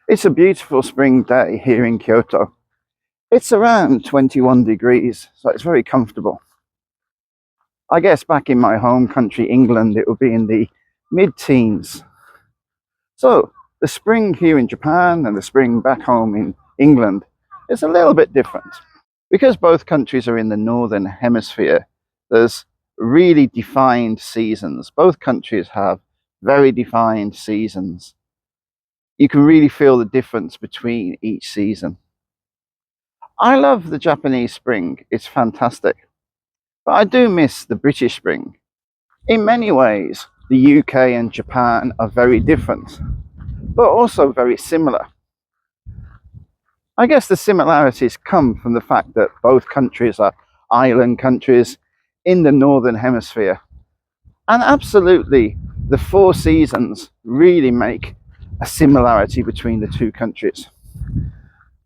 It's a beautiful spring day here in Kyoto. It's around 21 degrees, so it's very comfortable. I guess back in my home country, England, it would be in the mid-teens. So the spring here in Japan and the spring back home in England is a little bit different. Because both countries are in the northern hemisphere, there's really defined seasons. Both countries have very defined seasons. You can really feel the difference between each season. I love the Japanese spring, it's fantastic. But I do miss the British spring. In many ways, the UK and Japan are very different, but also very similar. I guess the similarities come from the fact that both countries are island countries in the northern hemisphere. And absolutely, the four seasons really make a similarity between the two countries.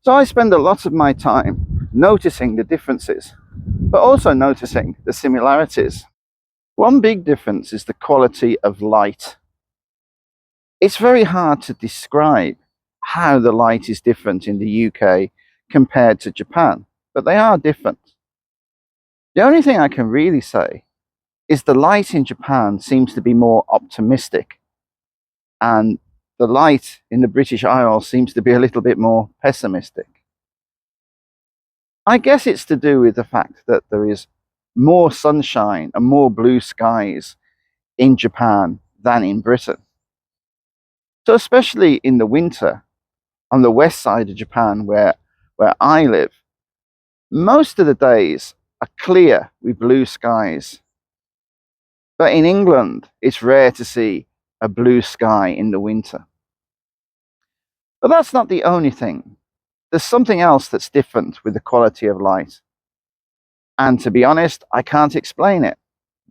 So I spend a lot of my time noticing the differences, but also noticing the similarities. One big difference is the quality of light. It's very hard to describe how the light is different in the UK compared to Japan, but they are different. The only thing I can really say is the light in Japan seems to be more optimistic, and the light in the British Isles seems to be a little bit more pessimistic. I guess it's to do with the fact that there is more sunshine and more blue skies in Japan than in Britain. So especially in the winter, on the west side of Japan where I live, most of the days are clear with blue skies. But in England, it's rare to see a blue sky in the winter. But that's not the only thing. There's something else that's different with the quality of light. And to be honest, I can't explain it,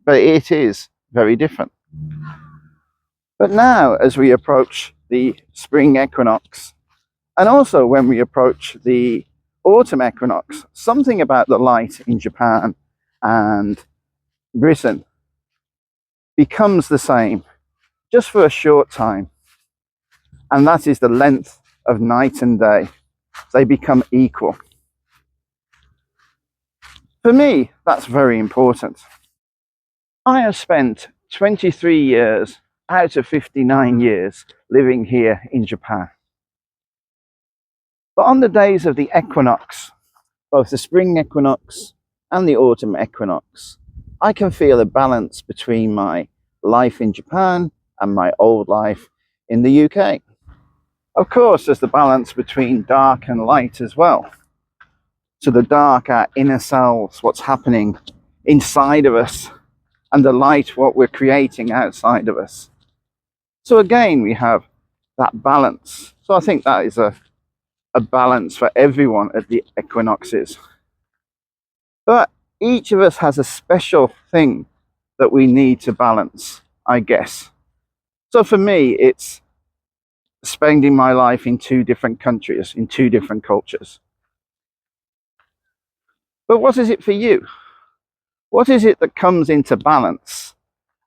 but it is very different. But now, as we approach the spring equinox, and also when we approach the autumn equinox, something about the light in Japan and Britain becomes the same just for a short time. And that is the length of night and day. They become equal. For me, that's very important. I have spent 23 years out of 59 years living here in Japan. But on the days of the equinox, both the spring equinox and the autumn equinox, I can feel a balance between my life in Japan and my old life in the UK. Of course, there's the balance between dark and light as well. So the dark, our inner selves, what's happening inside of us, and the light, what we're creating outside of us. So again, we have that balance. So I think that is a balance for everyone at the equinoxes. But each of us has a special thing that we need to balance, I guess. So for me, it's spending my life in two different countries, in two different cultures. But what is it for you? What is it that comes into balance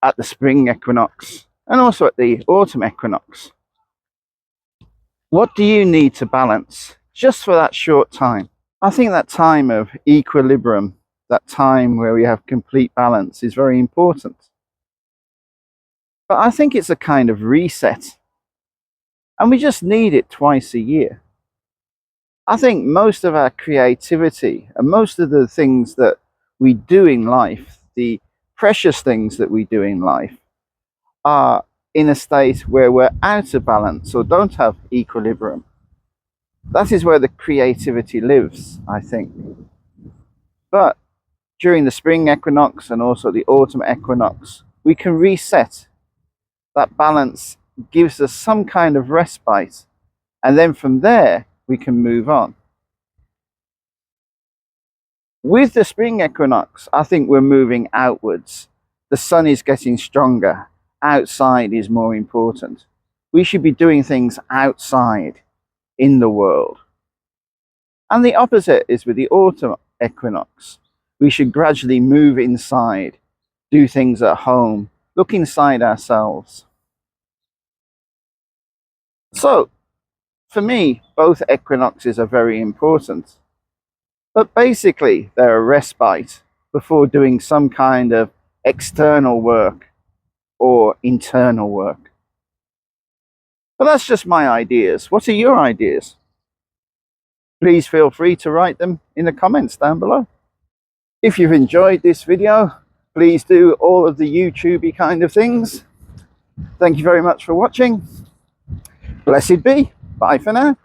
at the spring equinox and also at the autumn equinox? What do you need to balance just for that short time? I think that time of equilibrium, that time where we have complete balance, is very important. But I think it's a kind of reset, and we just need it twice a year. I think most of our creativity and most of the things that we do in life, the precious things that we do in life, are in a state where we're out of balance or don't have equilibrium. That is where the creativity lives, I think. But during the spring equinox and also the autumn equinox, we can reset. That balance gives us some kind of respite, and then from there we can move on. With the spring equinox, I think we're moving outwards. The sun is getting stronger. Outside is more important. We should be doing things outside in the world. And the opposite is with the autumn equinox. We should gradually move inside, do things at home, look inside ourselves. So, For me, both equinoxes are very important, but basically they're a respite before doing some kind of external work or internal work. But that's just my ideas. What are your ideas? Please feel free to write them in the comments down below. If you've enjoyed this video, please do all of the YouTubey kind of things. Thank you very much for watching. Blessed be. Bye for now.